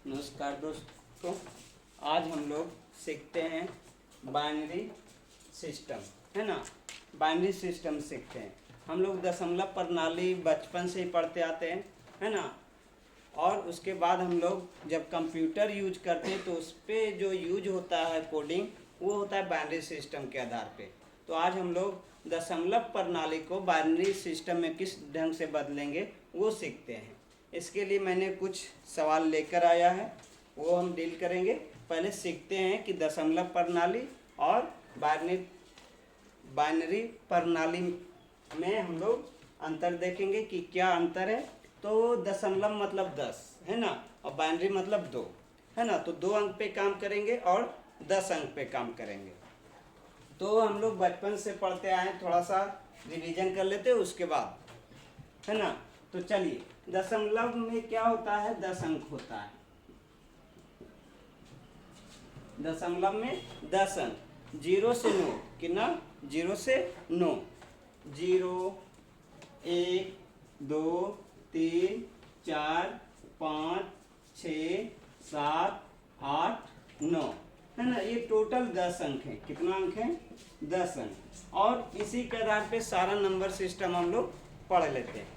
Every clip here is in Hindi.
नमस्कार दोस्तों, आज हम लोग सीखते हैं बाइनरी सिस्टम, है ना। बाइनरी सिस्टम सीखते हैं हम लोग। दशमलव प्रणाली बचपन से ही पढ़ते आते हैं, है ना। और उसके बाद हम लोग जब कंप्यूटर यूज करते हैं तो उस पर जो यूज होता है कोडिंग, वो होता है बाइनरी सिस्टम के आधार पे। तो आज हम लोग दशमलव प्रणाली को बाइनरी सिस्टम में किस ढंग से बदलेंगे वो सीखते हैं। इसके लिए मैंने कुछ सवाल लेकर आया है, वो हम डील करेंगे। पहले सीखते हैं कि दशमलव प्रणाली और बाइनरी प्रणाली में हम लोग अंतर देखेंगे कि क्या अंतर है। तो दशमलव मतलब 10, है ना, और बाइनरी मतलब 2, है ना। तो 2 अंक पे काम करेंगे और 10 अंक पे काम करेंगे। तो हम लोग बचपन से पढ़ते आए, थोड़ा सा रिवीजन कर लेते हैं उसके बाद, है ना। तो चलिए, दशमलव में क्या होता है, 10 अंक होता है। दशमलव में 10 अंक, 0 से 9, कितना, 0 से 9, 0, 1, 2, 3, 4, 5, 6, 7, 8, 9, है ना। ये टोटल 10 अंक है। कितना अंक है, 10 अंक। और इसी के आधार पे सारा नंबर सिस्टम हम लोग पढ़ लेते हैं।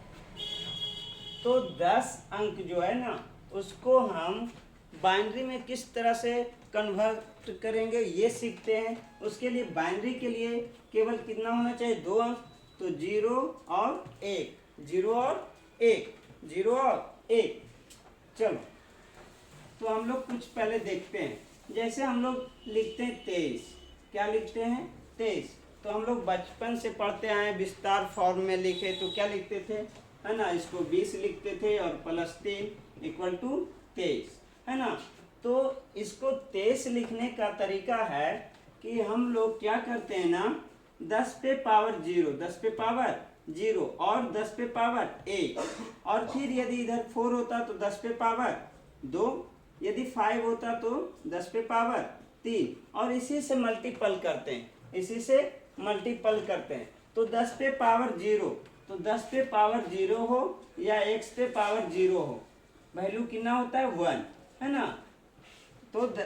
तो 10 अंक जो है ना, उसको हम बाइनरी में किस तरह से कन्वर्ट करेंगे ये सीखते हैं। उसके लिए बाइनरी के लिए केवल कितना होना चाहिए, 2 अंक। तो 0 और 1, 0 और 1, 0 और 1। चलो, तो हम लोग कुछ पहले देखते हैं। जैसे हम लोग लिखते हैं 23, क्या लिखते हैं, 23। तो हम लोग बचपन से पढ़ते आए, विस्तार फॉर्म में लिखे तो क्या लिखते थे, है ना, इसको 20 लिखते थे और +3 = 23, है ना। तो इसको 23 लिखने का तरीका है कि हम लोग क्या करते हैं ना, 10 पे पावर 0, 10 पे पावर 0 और 10 पे पावर 1, और फिर यदि इधर 4 होता तो 10 पे पावर 2, यदि 5 होता तो 10 पे पावर 3, और इसी से मल्टीपल करते हैं, इसी से मल्टीपल करते हैं। तो 10 पे पावर 0, तो 10 पे पावर 0 हो या x पे पावर 0 हो, वैल्यू कितना होता है, 1, है ना। तो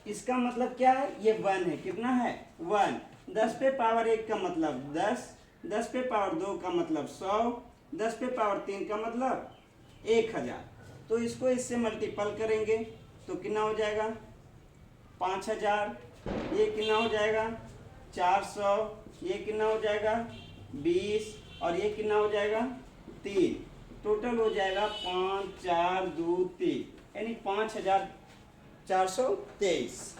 इसका मतलब क्या है, ये 1 है। कितना है, 1। 10 पे पावर 1 का मतलब 10, 10 पे पावर 2 का मतलब 100, 10 पे पावर 3 का मतलब 1000। तो इसको इससे मल्टीपल करेंगे तो कितना हो जाएगा, 5000। ये कितना हो जाएगा, 400। ये कितना हो जाएगा, 20, और ये कितना हो जाएगा, 3। टोटल हो जाएगा 5, 4, 2, 3, यानी 5423।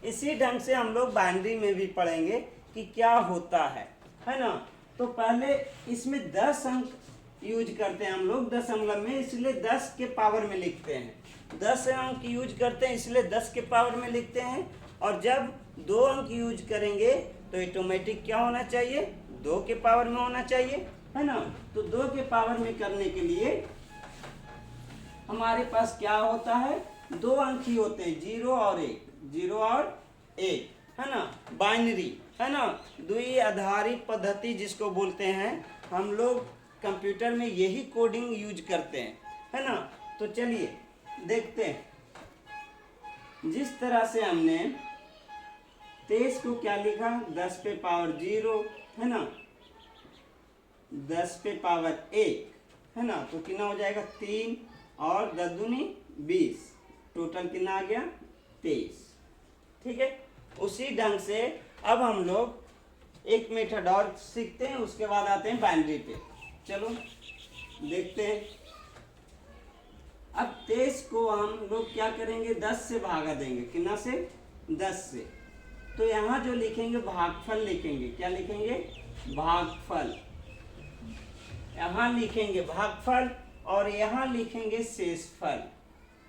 इसी ढंग से हम लोग बाइनरी में भी पढ़ेंगे कि क्या होता है ना। तो पहले इसमें 10 अंक यूज करते हैं हम लोग दशमलव में, इसलिए 10 के पावर में लिखते हैं। 10 अंक यूज करते हैं इसलिए 10 के पावर में लिखते हैं। और जब 2 अंक यूज करेंगे तो ऑटोमेटिक क्या होना चाहिए, 2 के पावर में होना चाहिए, है ना। तो 2 के पावर में करने के लिए हमारे पास क्या होता है, 2 अंक ही होते हैं, 0 और 1, 0 और 1, है ना। बाइनरी, है ना, द्वि आधारित पद्धति जिसको बोलते हैं हम लोग कंप्यूटर में, यही कोडिंग यूज करते हैं, है ना। तो चलिए देखते हैं, जिस तरह से हमने 23 को क्या लिखा, 10 पे पावर 0, है ना, 10 पे पावर 1, है ना। तो कितना हो जाएगा, 3 और 10 दूनी 20, टोटल कितना आ गया, 23। ठीक है। उसी ढंग से अब हम लोग एक मेथड और सीखते हैं, उसके बाद आते हैं बाइनरी पे। चलो देखते हैं। अब 23 को हम लोग क्या करेंगे, 10 से भागा देंगे, कितना से, 10 से। तो यहाँ जो लिखेंगे भागफल लिखेंगे, क्या लिखेंगे, भागफल। यहाँ लिखेंगे भागफल और यहाँ लिखेंगे शेषफल।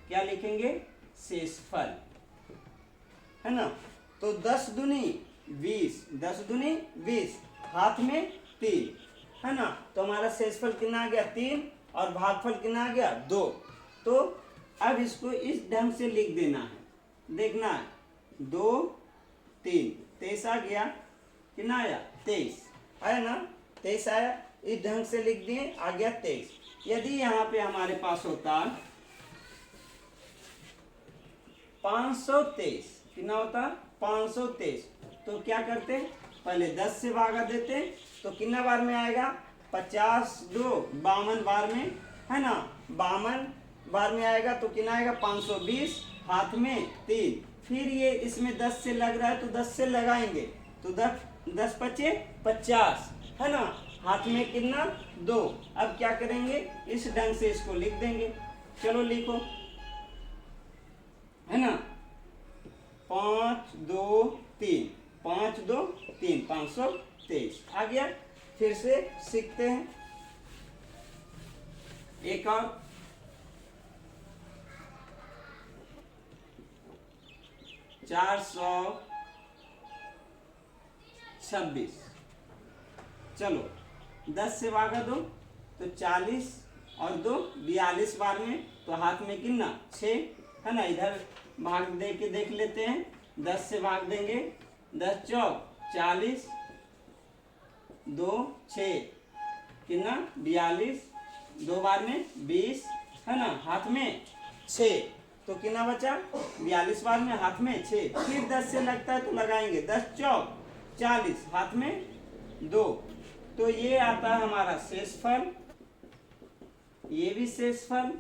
क्या लिखेंगे, शेषफल, है ना। तो 10 दूनी 20, 10 दूनी 20, हाथ में 3, है ना। तो हमारा शेषफल कितना आ गया, 3, और भागफल कितना आ गया, 2। तो अब इसको इस ढंग से लिख देना है, देखना है, 2, 3, 23 आ गया, कितना आया, 23 आया ना, 23 आया। इस ढंग से लिख दिए, आ गया 23। यदि यहाँ पे हमारे पास होता 523 कितना होता 523। तो क्या करते पहले 10 से भागा देते तो कितना बार में आएगा 50 2 52 बार में है ना 52 बार में आएगा तो कितना आएगा 520 हाथ में 3। फिर ये इसमें 10 से लग रहा है तो 10 से लगाएंगे तो 10 पचे 50 है ना हाथ में कितना 2। अब क्या करेंगे इस ढंग से इसको लिख देंगे। चलो लिखो है ना 5 2 3 5 2 3 523 आ गया। फिर से सीखते हैं एक और 426। चलो 10 से भागा दो तो 40 और 2 42 बार में तो हाथ में कितना 6 है ना। इधर भाग दे के देख लेते हैं 10 से भाग देंगे 10 चौक 40 2 6 कितना 42 2 बार में 20 है ना हाथ में 6 तो कितना बचा 42 बार में हाथ में 6। फिर 10 से लगता है तो लगाएंगे 10 चौक 40 हाथ में 2। तो ये आता है हमारा शेषफल ये भी शेषफल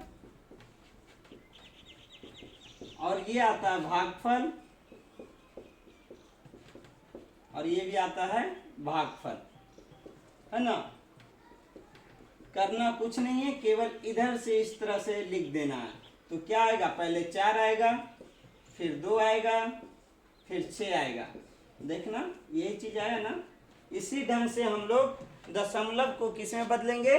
और ये आता है भागफल और ये भी आता है भागफल है ना। करना कुछ नहीं है केवल इधर से इस तरह से लिख देना है। तो क्या आएगा पहले 4 आएगा फिर 2 आएगा फिर 6 आएगा। देखना यही चीज आया ना। इसी ढंग से हम लोग दशमलव को किस में बदलेंगे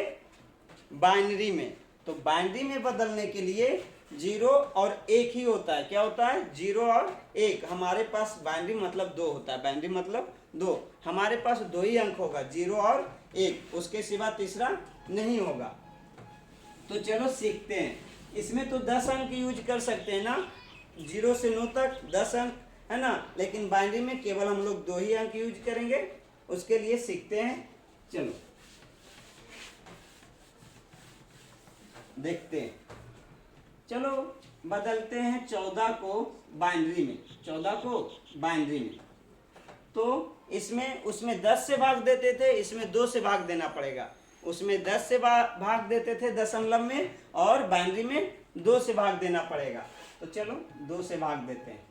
बाइनरी में। तो बाइनरी में बदलने के लिए 0 और 1 ही होता है। क्या होता है 0 और 1। हमारे पास बाइनरी मतलब 2 होता है। बाइनरी मतलब 2 हमारे पास 2 ही अंक होगा 0 और 1 उसके सिवा तीसरा नहीं होगा। तो चलो सीखते हैं। इसमें तो 10 अंक यूज कर सकते हैं ना 0 से 9 तक 10 अंक है ना। लेकिन बाइनरी में केवल हम लोग 2 ही अंक यूज करेंगे। उसके लिए सीखते हैं। चलो देखते हैं। चलो बदलते हैं 14 को बाइनरी में 14 को बाइनरी में। तो इसमें उसमें 10 से भाग देते थे इसमें 2 से भाग देना पड़ेगा। उसमें 10 से भाग देते थे दशमलव में और बाइनरी में 2 से भाग देना पड़ेगा। तो चलो 2 से भाग देते हैं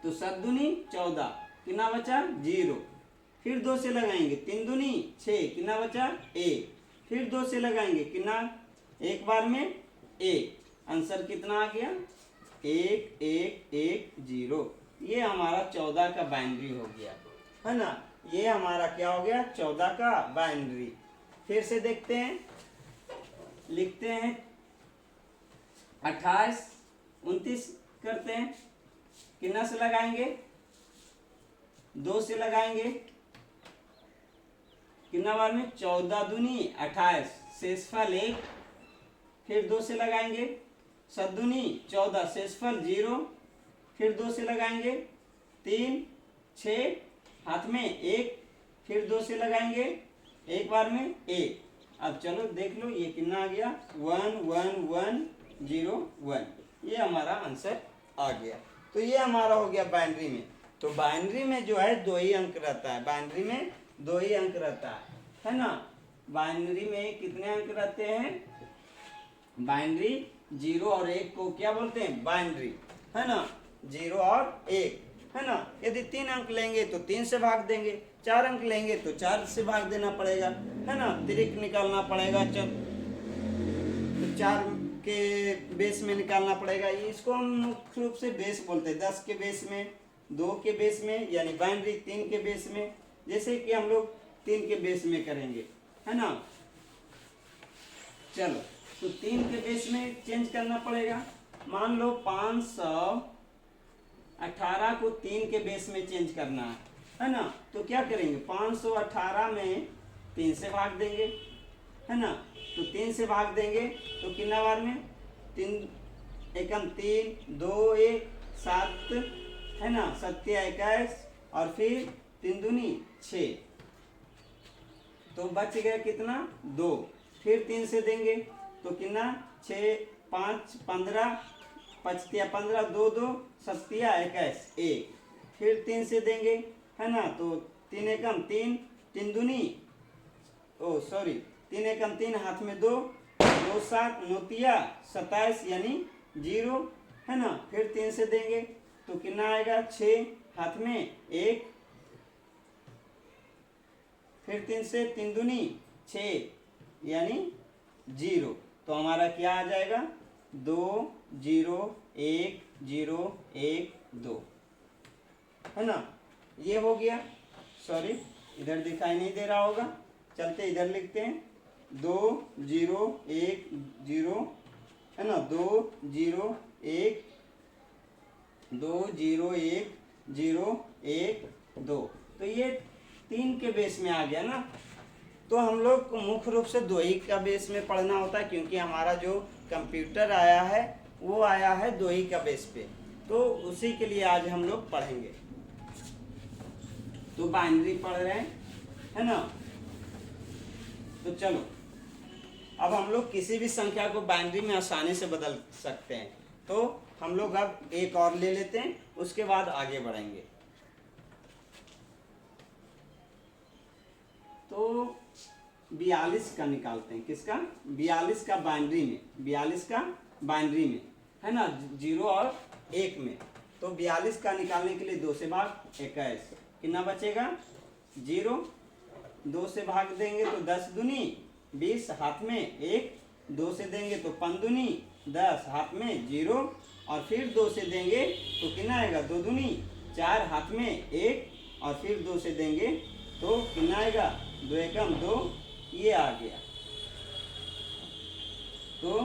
तो 7 दूनी 14 कितना बचा 0। फिर 2 से लगाएंगे 3 दूनी 6 कितना बचा 1। फिर 2 से लगाएंगे कितना एक बार में 1 आंसर कितना आ गया 1 1 1 0। ये हमारा 14 का बाइनरी हो गया है ना। ये हमारा क्या हो गया 14 का बाइनरी। फिर से देखते हैं लिखते हैं 28 29 करते हैं कितना से लगाएंगे 2 से लगाएंगे कितना बार में 14 दूनी 28 शेषफल 1। फिर 2 से लगाएंगे 7 दूनी 14 शेषफल 0। फिर 2 से लगाएंगे 3 6 हाथ में 1। फिर 2 से लगाएंगे एक बार में 1। अब चलो देख लो ये कितना आ गया 1 1 1 0 1। ये हमारा आंसर आ गया। तो ये हमारा हो गया बाइनरी में। तो बाइनरी में जो है 2 ही अंक रहता है। बाइनरी में 2 ही अंक रहता है ना। बाइनरी में कितने अंक रहते हैं बाइनरी 0 और 1 को क्या बोलते हैं बाइनरी है ना। 0 और 1 है ना। यदि 3 अंक लेंगे तो 3 से भाग देंगे 4 अंक लेंगे तो 4 से भाग देना पड़ेगा है ना। तिरिक निकालना पड़ेगा तो 4 के बेस में निकालना पड़ेगा। इसको हम मुख्य रूप से बेस बोलते हैं। 10 के बेस में 2 के बेस में यानी बाइनरी 3 के बेस में। जैसे कि हम लोग 3 के बेस में करेंगे है ना। चलो तो 3 के बेस में चेंज करना पड़ेगा। मान लो 518 को 3 के बेस में चेंज करना है ना। तो क्या करेंगे 518 में 3 से भाग देंगे है ना। तो 3 से भाग देंगे तो कितना बार में 3 एकम 3 2 1 7 है ना 7 21 और फिर 3 दूनी 6। तो बच गया कितना 2। फिर 3 से देंगे तो कितना 6 5 15 5 15, 2 2 7 21, 1। फिर 3 से देंगे, है ना, तो 3 एकम 3, 3 दूनी, ओ सॉरी, 3 एकम 3, हाथ में 2, 2 7, 9 तिया 27 यानी 0, है ना। फिर 3 से देंगे तो कितना आएगा, 6, हाथ में 1, फिर 3 से 3 दूनी 6 यानी 0। तो हमारा क्या आ जाएगा, 2 0 1 0 1 2, है ना। ये हो गया, सॉरी इधर दिखाई नहीं दे रहा होगा, चलते इधर लिखते हैं, 2 0 1 0, है ना, 2 0 1 2 0 1 0 1 2। तो ये 3 के बेस में आ गया ना। तो हम लोग को मुख्य रूप से 2 ही का बेस में पढ़ना होता है, क्योंकि हमारा जो कंप्यूटर आया है वो आया है 2 ही का बेस पे, तो उसी के लिए आज हम लोग पढ़ेंगे। तो बाइनरी पढ़ रहे हैं, है ना। तो चलो अब हम लोग किसी भी संख्या को बाइनरी में आसानी से बदल सकते हैं। तो हम लोग अब एक और ले लेते हैं, उसके बाद आगे बढ़ेंगे। तो 42 का निकालते हैं, किसका, 42 का बाइनरी में, 42 का बाइनरी में, है ना, 0 और 1 में। तो 42 का निकालने के लिए 2 से भाग 21, कितना बचेगा, 0। 2 से भाग देंगे तो 10 दूनी 20, हाथ में 1, 2 से देंगे तो 5 दूनी 10, हाथ में 0, और फिर 2 से देंगे तो कितना आएगा, 2 दूनी 4, हाथ में 1, और फिर 2 से देंगे तो कितना आएगा, 2 एकम 2, ये आ गया। तो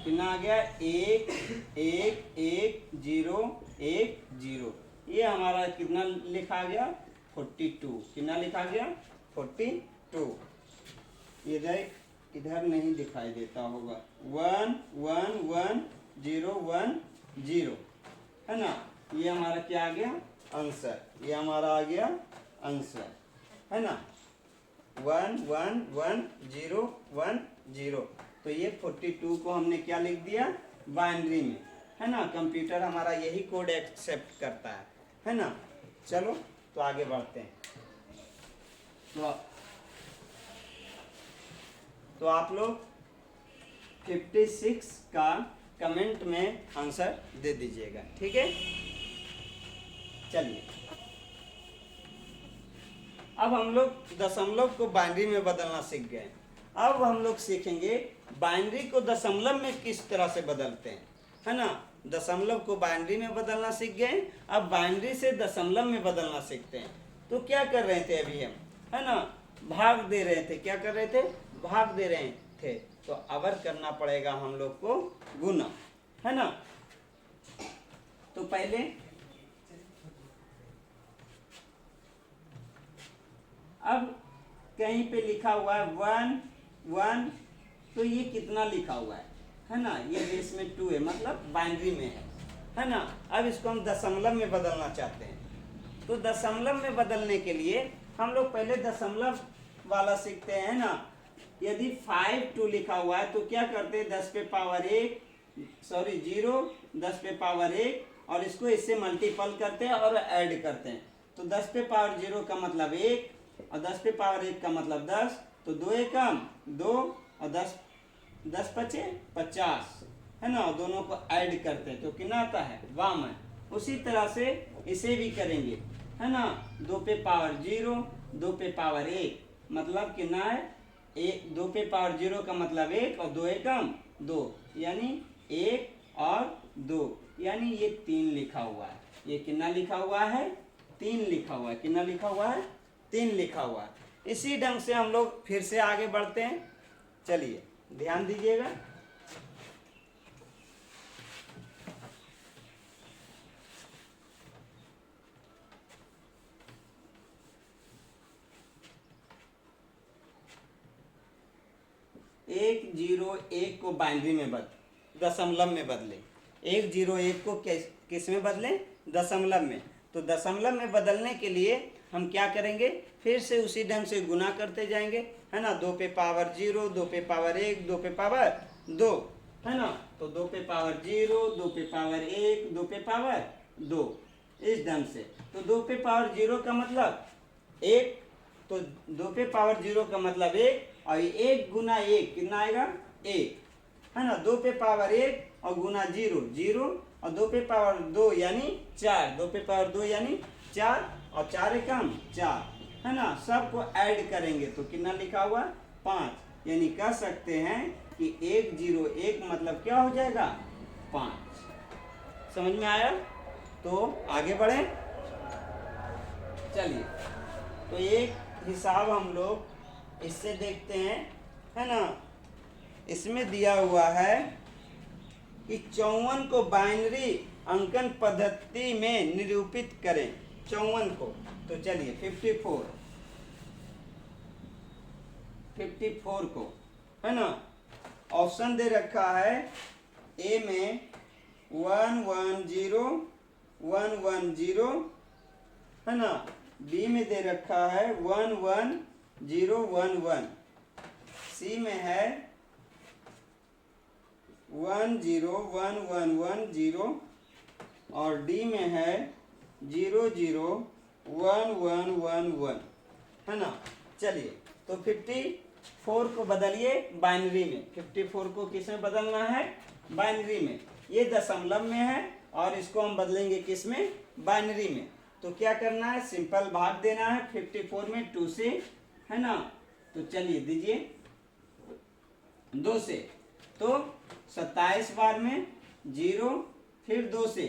कितना आ गया, 1 1 1 0 1 0। ये हमारा कितना लिखा गया, 42। कितना लिखा गया, 42। इधर इधर नहीं दिखाई देता होगा, 1 1 1 0 1 0, है ना। ये हमारा क्या आ गया, आंसर। ये हमारा आ गया आंसर, है ना, 1 1 1 0 1 0। तो ये 42 को हमने क्या लिख दिया, बाइनरी में, है ना। कंप्यूटर हमारा यही कोड एक्सेप्ट करता है ना। चलो तो आगे बढ़ते हैं। तो आप लोग 56 का कमेंट में आंसर दे दीजिएगा, ठीक है। चलिए अब हम लोग दशमलव को बाइनरी में बदलना सीख गए। अब हम लोग सीखेंगे बाइनरी को दशमलव में किस तरह से बदलते हैं, है ना। दशमलव को बाइनरी में बदलना सीख गए, अब बाइनरी से दशमलव में बदलना सीखते हैं। तो क्या कर रहे थे अभी हम, है ना, भाग दे रहे थे। क्या कर रहे थे, भाग दे रहे थे। तो अवर करना पड़ेगा हम लोग को गुना, है ना। तो पहले अब कहीं पे लिखा हुआ है 1 1, तो ये कितना लिखा हुआ है ना, ये बेस में 2 है, मतलब बाइनरी में है ना। अब इसको हम दशमलव में बदलना चाहते हैं। तो दशमलव में बदलने के लिए हम लोग पहले दशमलव वाला सीखते हैं ना। यदि 5 2 लिखा हुआ है तो क्या करते हैं, 10 पे पावर 1 सॉरी 0 10 पे पावर 1 और इसको इससे मल्टीपल करते हैं और ऐड करते हैं। तो 10 पे पावर 0 का मतलब 1 और 10 पे पावर 1 का मतलब 10। तो 2 एकम 2 और 10 10 पचे 50, है ना। और दोनों को ऐड करते हैं तो कितना आता है, 52। उसी तरह से इसे भी करेंगे, है ना। 2 पे पावर 0 2 पे पावर 1 मतलब कितना है, 2 पे पावर 0 का मतलब 1 और 2 एकम 2 यानी 1 और 2, यानी ये 3 लिखा हुआ है। ये कितना लिखा हुआ है, 3 लिखा हुआ है। कितना लिखा हुआ है, 3 लिखा हुआ है। इसी ढंग से हम लोग फिर से आगे बढ़ते हैं। चलिए ध्यान दीजिएगा। एक 0 1 को बाइनरी में दशमलव में बदलें। 1 0 1 को किस में बदलें, दशमलव में। तो दशमलव में बदलने के लिए हम क्या करेंगे, फिर से उसी ढंग से गुना करते जाएंगे, है ना। 2 पे पावर 0 2 पे पावर 1 2 पे पावर 2, है ना। तो 2 पे पावर 0, 2 पे पावर 1, 2 पे पावर 2, इस ढंग से। तो 2 पे पावर 0 का मतलब 1, तो 2 पे पावर 0 का मतलब 1, और 1 गुना 1 कितना आएगा 1, है ना। 2 पे पावर 1 और गुना 0 0, और 2 पे पावर 2 यानी 4, 2 पे पावर 2 यानी 4, और 4 एकम 4, है ना। सबको ऐड करेंगे तो कितना लिखा हुआ 5, यानी कह सकते हैं कि 1 0 1 मतलब क्या हो जाएगा 5। समझ में आया। तो आगे बढ़े, चलिए। तो एक हिसाब हम लोग इससे देखते हैं, है ना। इसमें दिया हुआ है कि 54 को बाइनरी अंकन पद्धति में निरूपित करें। 54 को, तो चलिए 54 को, है ना। ऑप्शन दे रखा है ए में 1 1 0 1 1 0, है ना। बी में दे रखा है 1 1 0 1 1, सी में है 1 0 1 1 1 0, और डी में है 0 0 1 1 1 1, है ना। चलिए, तो 54 को बदलिए बाइनरी में। 54 को किस में बदलना है बाइनरी में। ये दशमलव में है और इसको हम बदलेंगे किस में बाइनरी में। तो क्या करना है, सिंपल भाग देना है 54 में 2 से, है ना। तो चलिए दीजिए 2 से, तो 27 बार में 0, फिर 2 से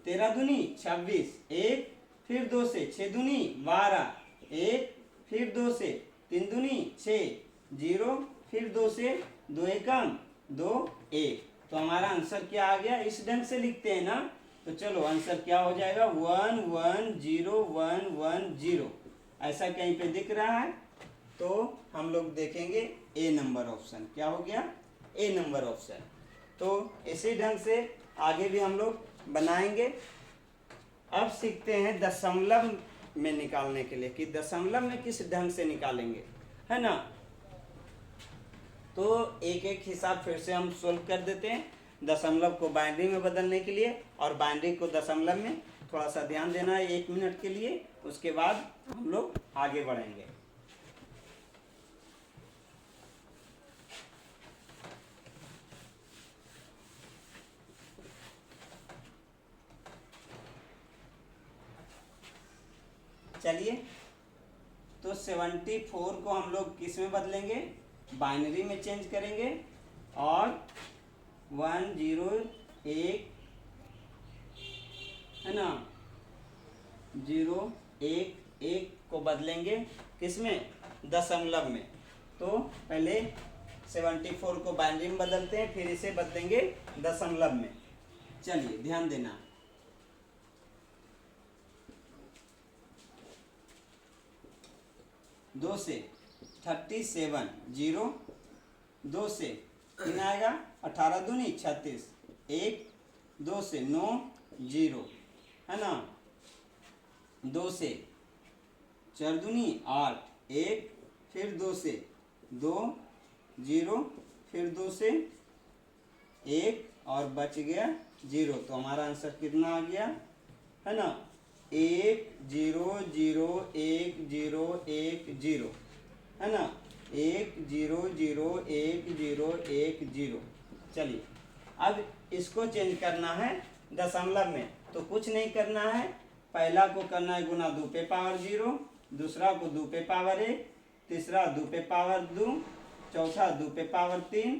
13 दूनी 26, 1, फिर 2 से 6 दूनी 12, 1, फिर 2 से 3 दूनी 6, 0, फिर 2 से 2 एकम 2 1। तो हमारा आंसर क्या आ गया, इस ढंग से लिखते हैं ना। तो चलो आंसर क्या हो जाएगा 1 1 0 1 1 0, ऐसा कहीं पे दिख रहा है। तो हम लोग देखेंगे ए नंबर ऑप्शन, क्या हो गया ए नंबर ऑप्शन। तो इसी ढंग से आगे भी हम लोग बनाएंगे। अब सीखते हैं दशमलव में निकालने के लिए कि दशमलव में किस ढंग से निकालेंगे, है ना। तो एक एक हिसाब फिर से हम सोल्व कर देते हैं। दशमलव को बाइनरी में बदलने के लिए और बाइनरी को दशमलव में, थोड़ा सा ध्यान देना है 1 मिनट के लिए, उसके बाद हम लोग आगे बढ़ेंगे। चलिए, तो 74 को हम लोग किस में बदलेंगे, बाइनरी में चेंज करेंगे, और 1 0 1, है ना, 0 1 1 को बदलेंगे किस में दशमलव में। तो पहले 74 को बाइनरी में बदलते हैं, फिर इसे बदलेंगे दशमलव में। चलिए ध्यान देना, 2 से 37 0, 2 से कितना आएगा 18 दूनी 36, 1, 2 से 9 0, है ना। 2 से 4 दूनी 8, 1, फिर 2 से 2 0, फिर 2 से 1 और बच गया 0। तो हमारा आंसर कितना आ गया, है ना 1 0 0 1 0 1 0, है ना 1 0 0 1 0 1 0। चलिए अब इसको चेंज करना है दशमलव में। तो कुछ नहीं करना है, पहला को करना है गुना 2 पे पावर 0, दूसरा को 2 पे पावर 1, तीसरा 2 पे पावर 2, चौथा 2 पे पावर 3,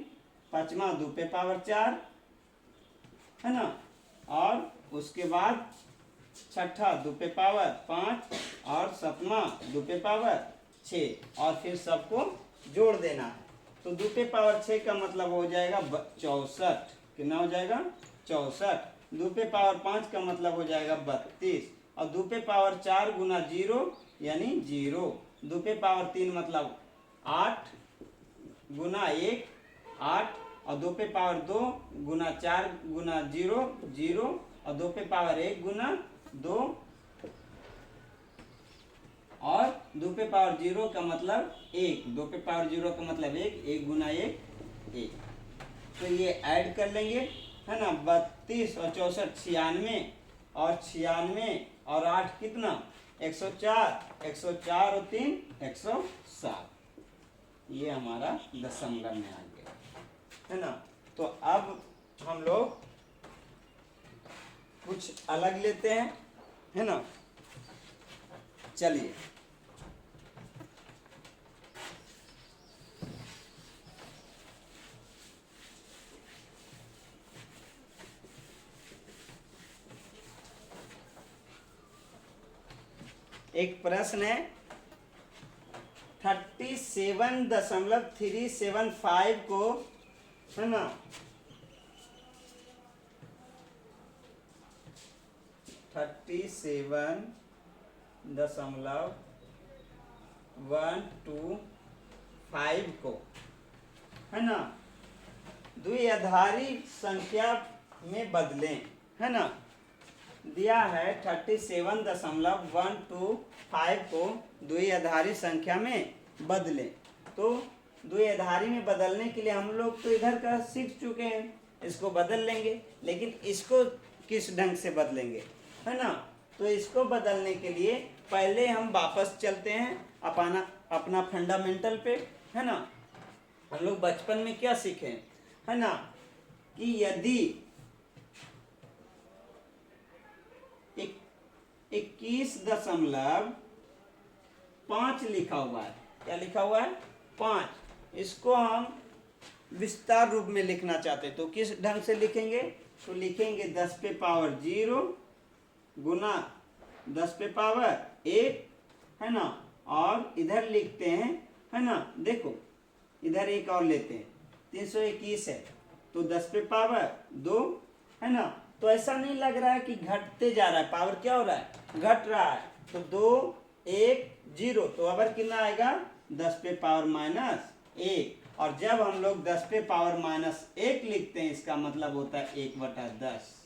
पांचवा 2 पे पावर 4, है ना। और उसके बाद छठा 2 पे पावर 5, और सातवां 2 पे पावर 6, और फिर सबको जोड़ देना है। तो 2 पे पावर 6 का मतलब हो जाएगा 64, कितना हो जाएगा 64। 2 पे पावर 5 का मतलब हो जाएगा 32, और 2 पे पावर 4 गुना 0 यानी 0। 2 पे पावर 3 मतलब 8 गुना 1 8, और 2 पे पावर 2 गुना 4 गुना 0 0, और 2 पे पावर 1 गुना 2, और 2 पे पावर 0 का मतलब 1, 2 पे पावर 0 का मतलब 1, 1 गुना 1 1। तो ये ऐड कर लेंगे, है ना। 32 और 64 96, और 96 और 8 कितना 104, 104 और 3 107। ये हमारा दशमलव में आ गया, है ना। तो अब हम लोग कुछ अलग लेते हैं, है ना। चलिए एक प्रश्न है 37.375 को, है ना, 37.125 को, है ना, द्विआधारी संख्या में बदलें, है ना। दिया है 37.125 को द्विआधारी संख्या में बदलें। तो द्विआधारी में बदलने के लिए हम लोग तो इधर का सीख चुके हैं, इसको बदल लेंगे, लेकिन इसको किस ढंग से बदलेंगे, है ना। तो इसको बदलने के लिए पहले हम वापस चलते हैं अपना फंडामेंटल पे, है ना। हम लोग बचपन में क्या सीखे, है ना, कि यदि 21.5 लिखा हुआ है, क्या लिखा हुआ है 5, इसको हम विस्तार रूप में लिखना चाहते तो किस ढंग से लिखेंगे, तो लिखेंगे 10 पे पावर 0 गुना 10 पे पावर 1, है ना। और इधर लिखते हैं, है ना, देखो इधर एक और लेते हैं 321 है तो 10 पे पावर 2, है ना। तो ऐसा नहीं लग रहा है कि घटते जा रहा है, पावर क्या हो रहा है, घट रहा है। तो 2 1 0, तो अब कितना आएगा 10 पे पावर -1। और जब हम लोग 10 पे पावर -1 लिखते हैं, इसका मतलब होता है 1/10,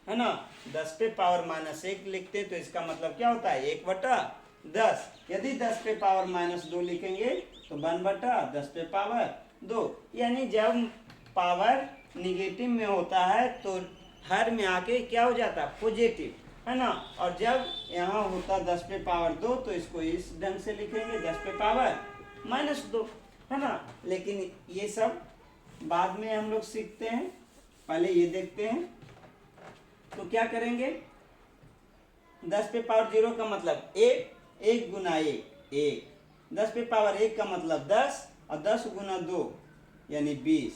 है ना। 10 पे पावर -1 लिखते हैं तो इसका मतलब क्या होता है 1/10। यदि 10 पे पावर -2 लिखेंगे तो 1/10 पे पावर 2। यानी जब पावर निगेटिव में होता है तो हर में आके क्या हो जाता है पॉजिटिव, है ना। और जब यहाँ होता 10 पे पावर 2 तो इसको इस ढंग से लिखेंगे 10 पे पावर -2, है ना। लेकिन ये सब बाद में हम लोग सीखते हैं, पहले ये देखते हैं। तो क्या करेंगे 10 पे पावर 0 का मतलब 1, 1 गुना 1 1, 10 पे पावर 1 का मतलब 10, और 10 गुना 2 यानी 20,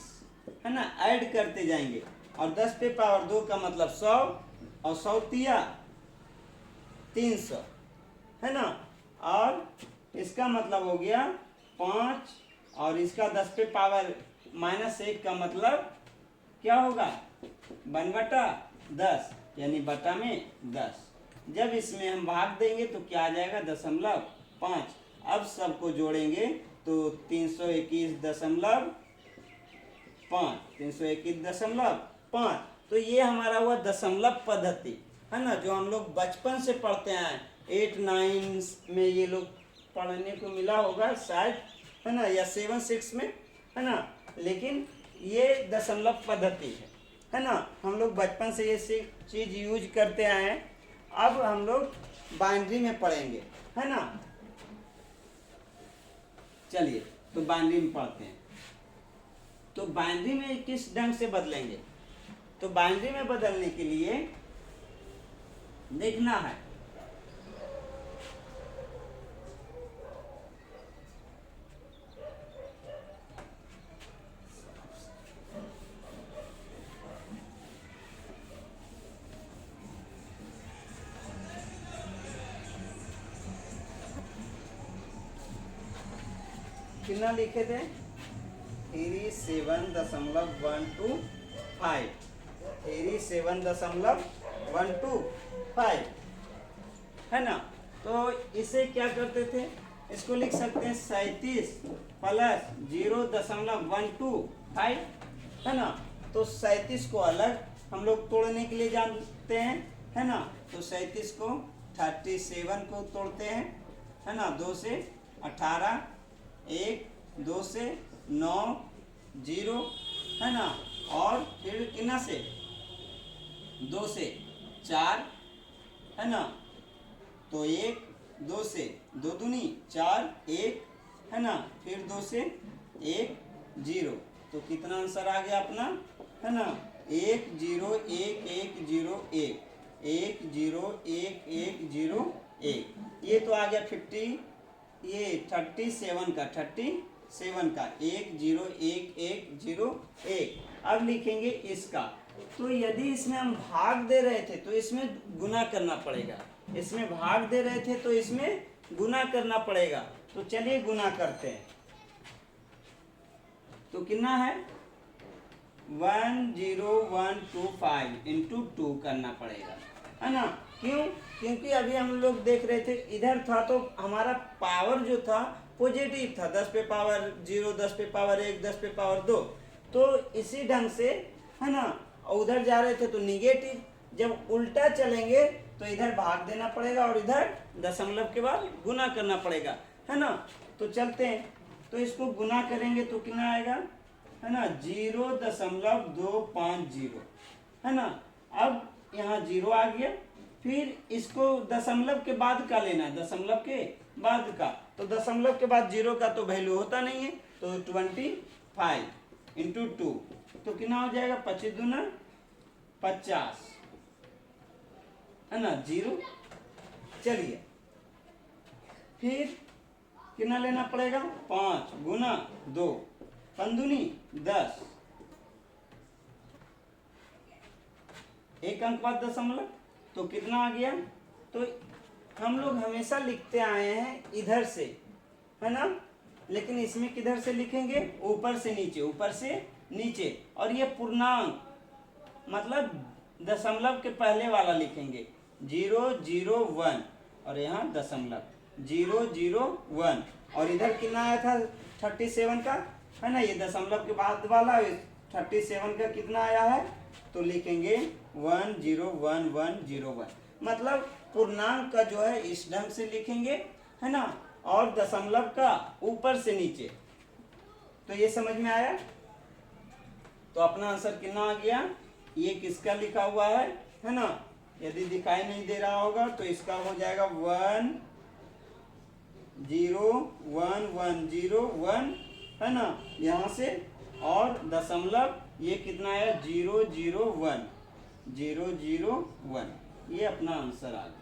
है ना। ऐड करते जाएंगे, और 10 पे पावर 2 का मतलब 100, और 100 तिया 300, है ना। और इसका मतलब हो गया 5, और इसका 10 पे पावर -1 का मतलब क्या होगा 1/10, यानी बटा में 10। जब इसमें हम भाग देंगे तो क्या आ जाएगा 0.5। अब सबको जोड़ेंगे तो 321.5, 321.5। तो ये हमारा हुआ दशमलव पद्धति, है ना, जो हम लोग बचपन से पढ़ते हैं। 8 9 में ये लोग पढ़ने को मिला होगा शायद, है ना, या 7 6 में, है ना। लेकिन ये दशमलव पद्धति है ना। हम लोग बचपन से ये चीज़ यूज करते आए हैं। अब हम लोग बाइनरी में पढ़ेंगे, है ना। चलिए तो बाइनरी में पढ़ते हैं। तो बाइनरी में किस ढंग से बदलेंगे, तो बाइनरी में बदलने के लिए देखना है कितना लिखे थे 37.125, 37.125, है ना। तो इसे क्या करते थे, इसको लिख सकते हैं 37 प्लस 0.125, है ना। तो 37 को अलग हम लोग तोड़ने के लिए जानते हैं, है ना। तो 37 को 37 को तोड़ते हैं, है ना। 2 से 18, 1 2 से 9 0, है ना। फिर कितना से 2 से 4 है ना, तो 1 2 से 2 दूनी 4 1 है ना, फिर 2 से 1 0, तो कितना आंसर आ गया अपना है ना 1 0 1 1 0 1 1 0 1 1 0 1। ये तो आ गया 37 का 1 0 1 1 0 1। अब लिखेंगे इसका, तो यदि इसमें हम भाग दे रहे थे तो इसमें गुना करना पड़ेगा, इसमें भाग दे रहे थे तो इसमें गुना करना पड़ेगा। तो चलिए गुना करते हैं। तो कितना है 10125 इंटू 2 करना पड़ेगा है ना। क्यों? क्योंकि अभी हम लोग देख रहे थे इधर था तो हमारा पावर जो था पॉजिटिव था, 10 पे पावर 0, 10 पे पावर 1, 10 पे पावर 2, तो इसी ढंग से है ना। उधर जा रहे थे तो निगेटिव, जब उल्टा चलेंगे तो इधर भाग देना पड़ेगा और इधर दशमलव के बाद गुना करना पड़ेगा है ना। तो चलते हैं, तो इसको गुना करेंगे तो कितना आएगा है ना 0.250 है ना। अब यहाँ 0 आ गया, फिर इसको दशमलव के बाद का लेना है, दशमलव के बाद का, तो दशमलव के बाद 0 का तो वैल्यू होता नहीं है, तो 25 इंटू 2 तो कितना हो जाएगा 25 दूना 50 है ना 0। चलिए फिर कितना लेना पड़ेगा 5 गुना 2 पंदुनी 10, एक अंक बाद दशमलव, तो कितना आ गया। तो हम लोग हमेशा लिखते आए हैं इधर से है ना, लेकिन इसमें किधर से लिखेंगे ऊपर से नीचे, ऊपर से नीचे, और ये पूर्णांक मतलब दशमलव के पहले वाला लिखेंगे 001 और यहाँ दशमलव 001, और इधर कितना आया था 37 का है ना, ये दशमलव के बाद वाला 37 का कितना आया है, तो लिखेंगे 101101, मतलब पूर्णांक का जो है इस ढंग से लिखेंगे है ना, और दशमलव का ऊपर से नीचे। तो ये समझ में आया। तो अपना आंसर कितना आ गया, ये किसका लिखा हुआ है ना, यदि दिखाई नहीं दे रहा होगा तो इसका हो जाएगा 101101 है ना, यहाँ से, और दशमलव ये कितना है 001, ये अपना आंसर आ गया।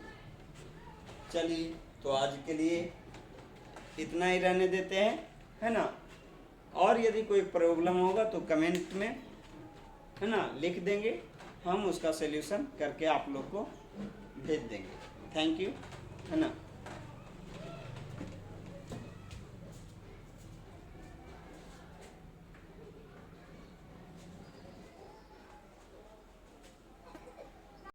चलिए तो आज के लिए इतना ही रहने देते हैं है ना, और यदि कोई प्रॉब्लम होगा तो कमेंट में है ना लिख देंगे, हम उसका सलूशन करके आप लोग को भेज देंगे। थैंक यू है ना।